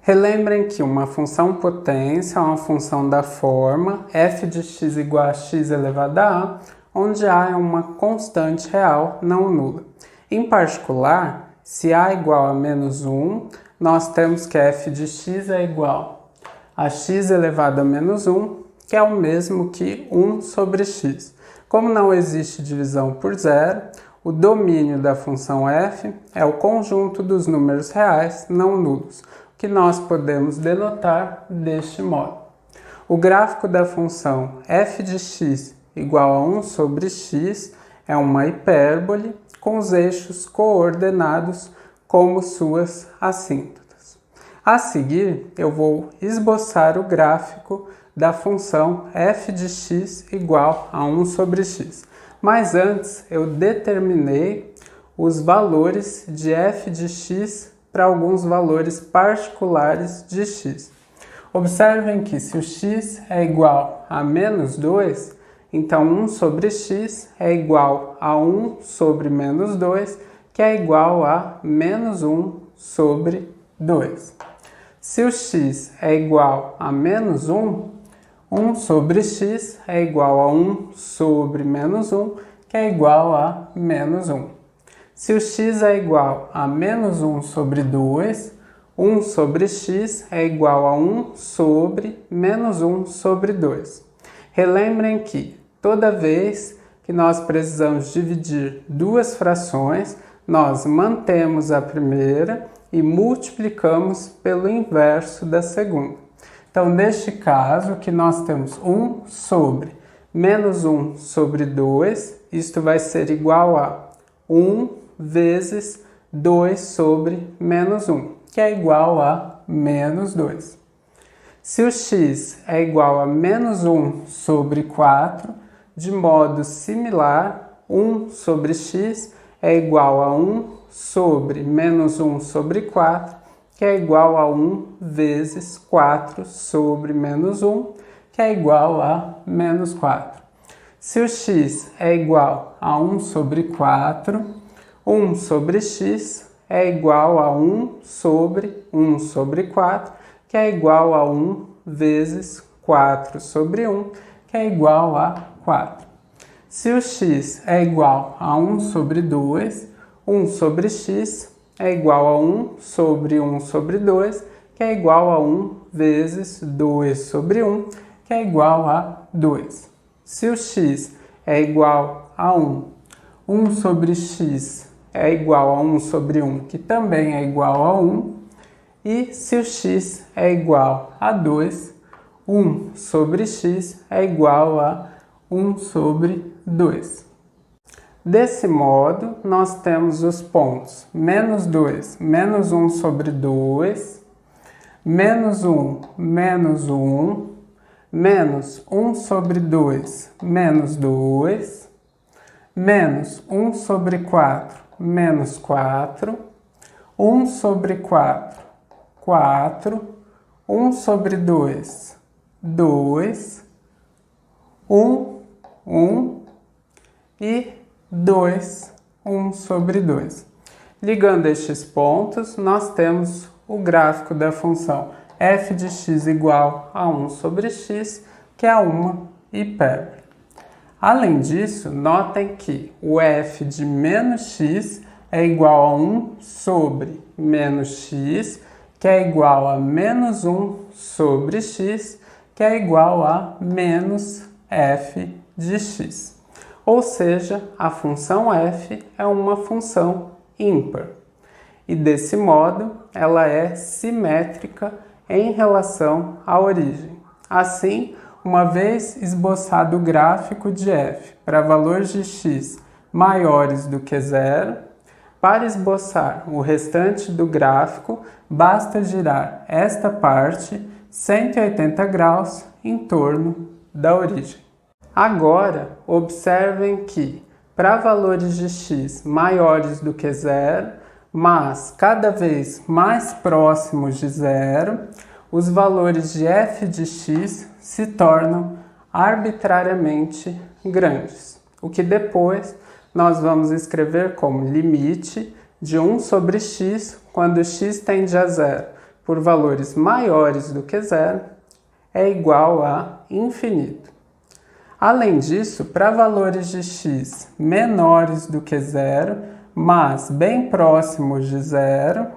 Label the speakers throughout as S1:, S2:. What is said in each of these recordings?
S1: Relembrem que uma função potência é uma função da forma f de x igual a x elevado a a, onde a é uma constante real não nula. Em particular, se a é igual a menos 1, nós temos que f de x é igual a x elevado a menos 1, que é o mesmo que 1 sobre x. Como não existe divisão por zero, o domínio da função f é o conjunto dos números reais não nulos, que nós podemos denotar deste modo. O gráfico da função f de x igual a 1 sobre x é uma hipérbole com os eixos coordenados como suas assíntotas. A seguir, eu vou esboçar o gráfico da função f de x igual a 1 sobre x. Mas antes, eu determinei os valores de f de x para alguns valores particulares de x. Observem que se o x é igual a menos 2, então 1 sobre x é igual a 1 sobre menos 2, que é igual a menos 1 sobre 2. Se o x é igual a menos 1, 1 sobre x é igual a 1 sobre menos 1, que é igual a menos 1. Se o x é igual a menos 1 sobre 2, 1 sobre x é igual a 1 sobre menos 1 sobre 2. Relembrem que toda vez que nós precisamos dividir duas frações, nós mantemos a primeira e multiplicamos pelo inverso da segunda. Então, neste caso, que nós temos 1 sobre menos 1 sobre 2, isto vai ser igual a 1 vezes 2 sobre menos 1, que é igual a menos 2. Se o x é igual a menos 1 sobre 4, de modo similar, 1 sobre x é igual a 1 sobre menos 1 sobre 4, que é igual a 1 vezes 4 sobre menos 1, que é igual a menos 4. Se o x é igual a 1 sobre 4, 1 sobre x é igual a 1 sobre 1 sobre 4, que é igual a 1 vezes 4 sobre 1, que é igual a 4. Se o x é igual a 1 sobre 2, 1 sobre x é igual a 1 sobre 1 sobre 2, que é igual a 1 vezes 2 sobre 1, que é igual a 2. Se o x é igual a 1, 1 sobre x é igual a 1 sobre 1, que também é igual a 1. E se o x é igual a 2, 1 sobre x é igual a 1 sobre 2. Desse modo, nós temos os pontos menos 2, menos 1 sobre 2, menos 1, menos 1, menos 1 sobre 2, menos 2, menos 1 sobre 4, menos 4, 1 sobre 4, 4, 1 sobre 2, 2, 1, 1 e 2, 1 sobre 2. Ligando estes pontos, nós temos o gráfico da função f de x igual a 1 sobre x, que é uma hipérbole. Além disso, notem que o f de menos x é igual a 1 sobre menos x, que é igual a menos 1 sobre x, que é igual a menos f de x. Ou seja, a função f é uma função ímpar. E desse modo, ela é simétrica em relação à origem. Assim, uma vez esboçado o gráfico de f para valores de x maiores do que zero, para esboçar o restante do gráfico, basta girar esta parte 180 graus em torno da origem. Agora, observem que, para valores de x maiores do que zero, mas cada vez mais próximos de zero, os valores de f de x se tornam arbitrariamente grandes, o que depois nós vamos escrever como limite de 1 sobre x quando x tende a zero por valores maiores do que zero é igual a infinito. Além disso, para valores de x menores do que zero, mas bem próximos de zero,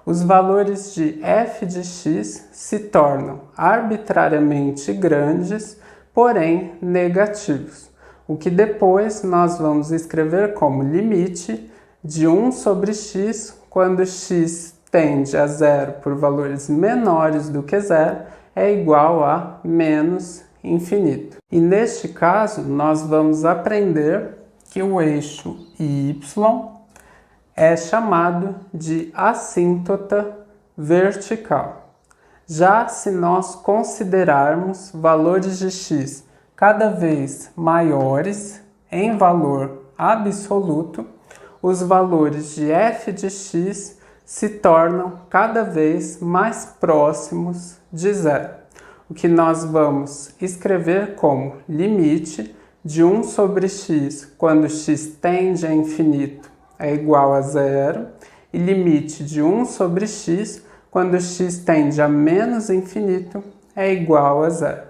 S1: os valores de f de x se tornam arbitrariamente grandes, porém negativos, o que depois nós vamos escrever como limite de 1 sobre x, quando x tende a zero por valores menores do que zero, é igual a menos infinito. E neste caso, nós vamos aprender que o eixo y é chamado de assíntota vertical. Já se nós considerarmos valores de x cada vez maiores em valor absoluto, os valores de f de x se tornam cada vez mais próximos de zero, o que nós vamos escrever como limite de 1 sobre x quando x tende a infinito é igual a zero, e limite de 1 sobre x quando x tende a menos infinito é igual a zero.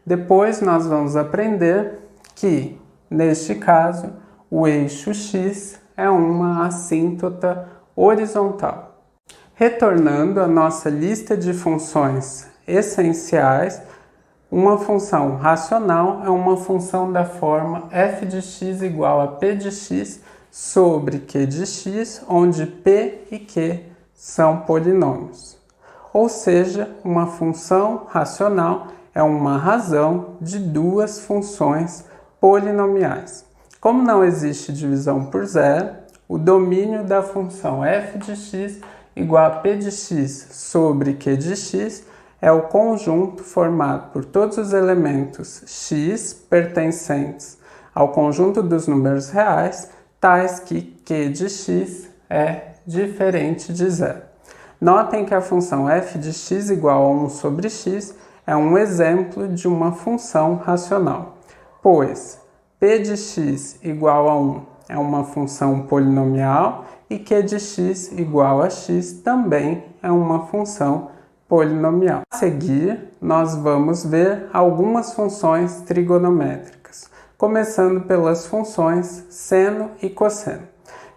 S1: Depois nós vamos aprender que, neste caso, o eixo x é uma assíntota horizontal. Retornando à nossa lista de funções essenciais, uma função racional é uma função da forma f de x igual a p de x sobre q de x, onde p e q são polinômios. Ou seja, uma função racional é uma razão de duas funções polinomiais. Como não existe divisão por zero, o domínio da função f de x igual a p de x sobre q de x é o conjunto formado por todos os elementos x pertencentes ao conjunto dos números reais, tais que q de x é diferente de zero. Notem que a função f de x igual a 1 sobre x é um exemplo de uma função racional, pois p de x igual a 1 é uma função polinomial e q de x igual a x também é uma função polinomial. A seguir, nós vamos ver algumas funções trigonométricas, começando pelas funções seno e cosseno,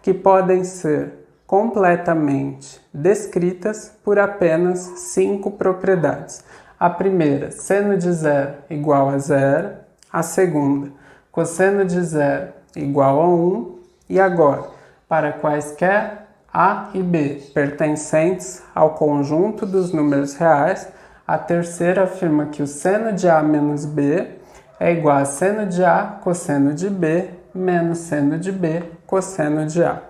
S1: que podem ser completamente descritas por apenas 5 propriedades. A primeira, seno de zero igual a zero. A segunda, cosseno de zero igual a 1. E agora, para quaisquer a e b pertencentes ao conjunto dos números reais, a terceira afirma que o seno de a menos b é igual a seno de a cosseno de b menos seno de b cosseno de a.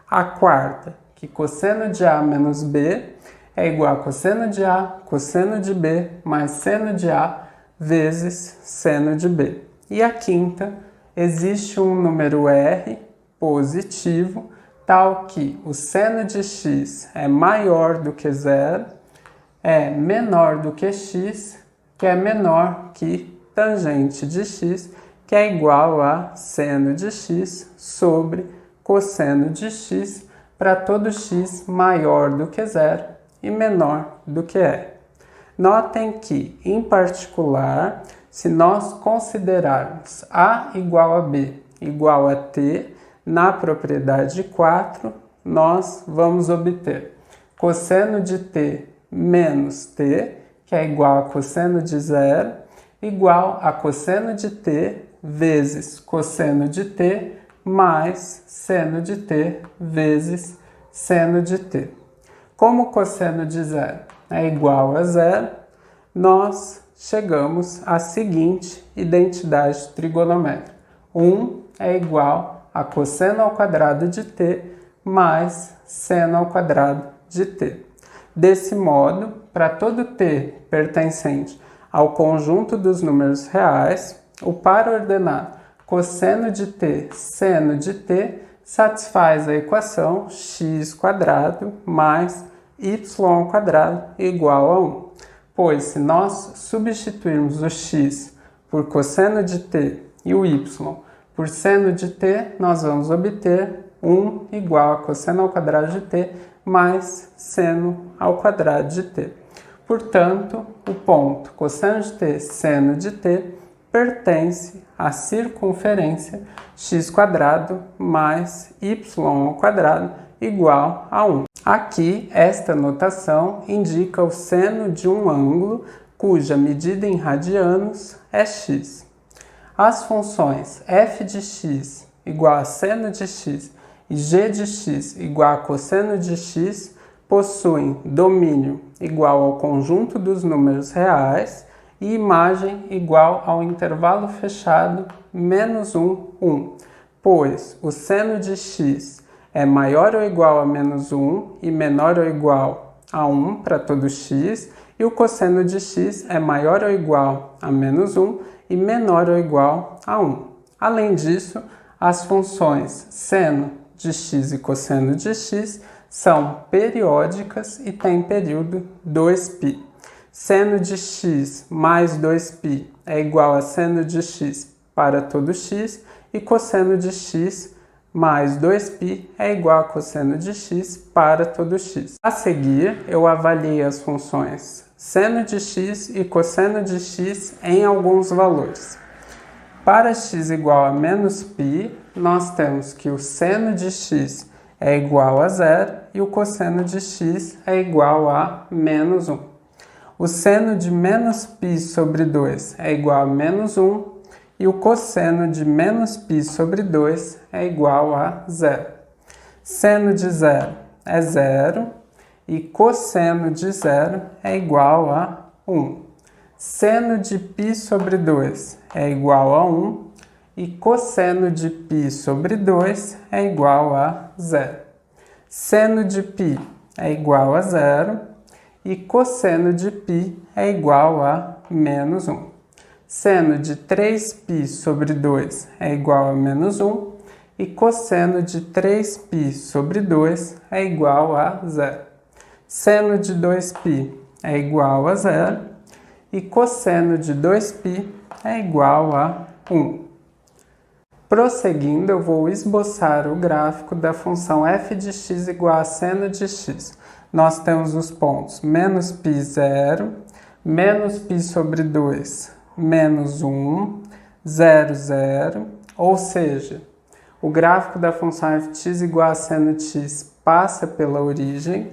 S1: A quarta, que cosseno de a menos b é igual a cosseno de a cosseno de b mais seno de a vezes seno de b. E a quinta, existe um número r positivo tal que o seno de x é maior do que zero, é menor do que x, que é menor que tangente de x, que é igual a seno de x sobre cosseno de x para todo x maior do que zero e menor do que r. Notem que, em particular, se nós considerarmos a igual a b igual a t, na propriedade 4, nós vamos obter cosseno de t menos t, que é igual a cosseno de zero, igual a cosseno de t vezes cosseno de t mais seno de t vezes seno de t. Como cosseno de zero é igual a zero, nós chegamos à seguinte identidade trigonométrica. 1 é igual a cosseno ao quadrado de t mais seno ao quadrado de t. Desse modo, para todo t pertencente ao conjunto dos números reais, o par ordenado cosseno de t, seno de t, satisfaz a equação x² mais y² igual a 1. Pois, se nós substituirmos o x por cosseno de t e o y por seno de t, nós vamos obter 1 igual a cosseno ao quadrado de t mais seno ao quadrado de t. Portanto, o ponto cosseno de t, seno de t, pertence à circunferência x² mais y² igual a 1. Aqui, esta notação indica o seno de um ângulo cuja medida em radianos é x. As funções f de x igual a seno de x e g de x igual a cosseno de x possuem domínio igual ao conjunto dos números reais e imagem igual ao intervalo fechado menos 1, 1, pois o seno de x é maior ou igual a menos 1 e menor ou igual a 1 para todo x, e o cosseno de x é maior ou igual a menos 1 e menor ou igual a 1. Além disso, as funções seno de x e cosseno de x são periódicas e têm período 2π. Seno de x mais 2π é igual a seno de x para todo x, e cosseno de x mais 2π é igual a cosseno de x para todo x. A seguir, eu avaliei as funções seno de x e cosseno de x em alguns valores. Para x igual a menos π, nós temos que o seno de x é igual a 0 e o cosseno de x é igual a menos 1. O seno de menos π sobre 2 é igual a menos 1 e o cosseno de menos π sobre 2 é igual a 0. Seno de 0 é 0 e cosseno de 0 é igual a 1. Seno de π sobre 2 é igual a 1 e cosseno de π sobre 2 é igual a 0. Seno de π é igual a 0 e cosseno de π é igual a menos 1. Seno de 3π sobre 2 é igual a menos 1 e cosseno de 3π sobre 2 é igual a 0. Seno de 2π é igual a 0 e cosseno de 2π é igual a 1. Prosseguindo, eu vou esboçar o gráfico da função f de x igual a seno de x. Nós temos os pontos menos π, 0, menos π sobre 2, menos 1, 0, 0, ou seja, o gráfico da função f de x igual a seno de x passa pela origem,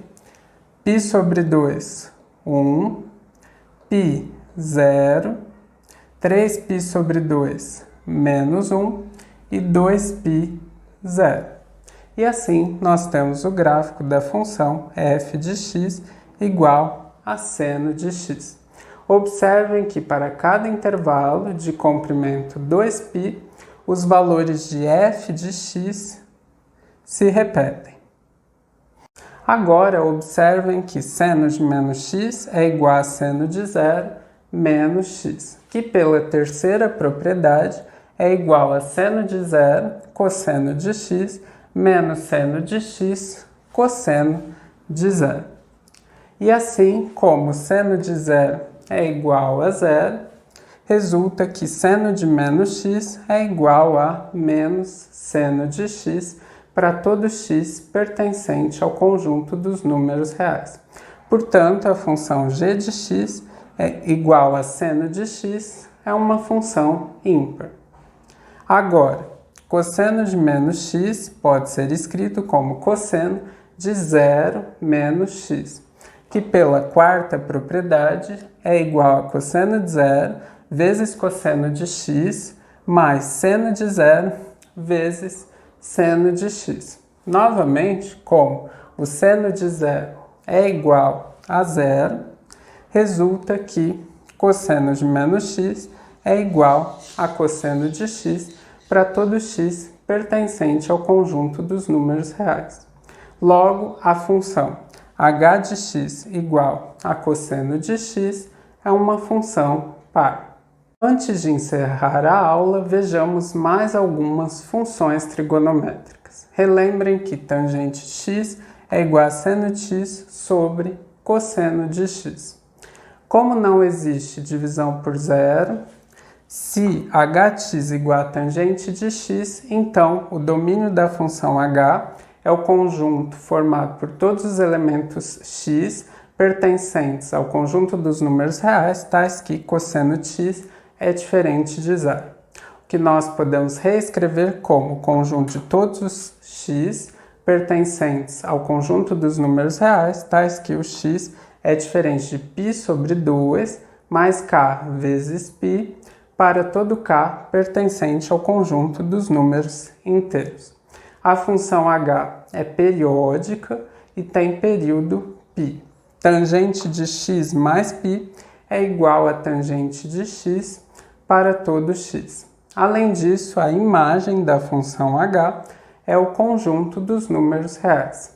S1: π sobre 2, 1, π, 0, 3π sobre 2, menos 1 e 2π, 0. E assim, nós temos o gráfico da função f de x igual a seno de x. Observem que para cada intervalo de comprimento 2π, os valores de f de x se repetem. Agora, observem que seno de menos x é igual a seno de 0 menos x, que pela terceira propriedade é igual a seno de 0 cosseno de x menos seno de x cosseno de 0. E assim, como seno de 0 é igual a 0, resulta que seno de menos x é igual a menos seno de x para todo x pertencente ao conjunto dos números reais. Portanto, a função g de x é igual a seno de x é uma função ímpar. Agora, cosseno de menos x pode ser escrito como cosseno de 0 menos x, que pela quarta propriedade é igual a cosseno de 0 vezes cosseno de x mais seno de 0 vezes seno de x. Novamente, como o seno de 0 é igual a 0, resulta que cosseno de menos x é igual a cosseno de x para todo x pertencente ao conjunto dos números reais. Logo, a função h de x igual a cosseno de x é uma função par. Antes de encerrar a aula, vejamos mais algumas funções trigonométricas. Relembrem que tangente x é igual a seno de x sobre cosseno de x. Como não existe divisão por zero, se h de x igual a tangente de x, então o domínio da função h é o conjunto formado por todos os elementos x pertencentes ao conjunto dos números reais, tais que cosseno de x é diferente de zero, o que nós podemos reescrever como conjunto de todos os x pertencentes ao conjunto dos números reais, tais que o x é diferente de π sobre 2 mais k vezes π para todo k pertencente ao conjunto dos números inteiros. A função h é periódica e tem período π. Tangente de x mais π é igual a tangente de x para todo x. Além disso, a imagem da função h é o conjunto dos números reais.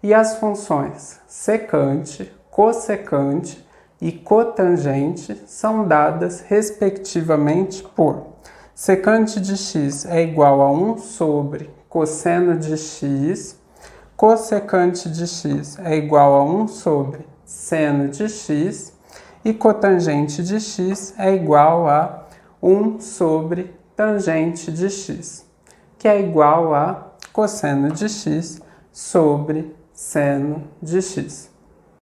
S1: E as funções secante, cossecante e cotangente são dadas respectivamente por secante de x é igual a 1 sobre cosseno de x, cossecante de x é igual a 1 sobre seno de x e cotangente de x é igual a 1 sobre tangente de x, que é igual a cosseno de x sobre seno de x.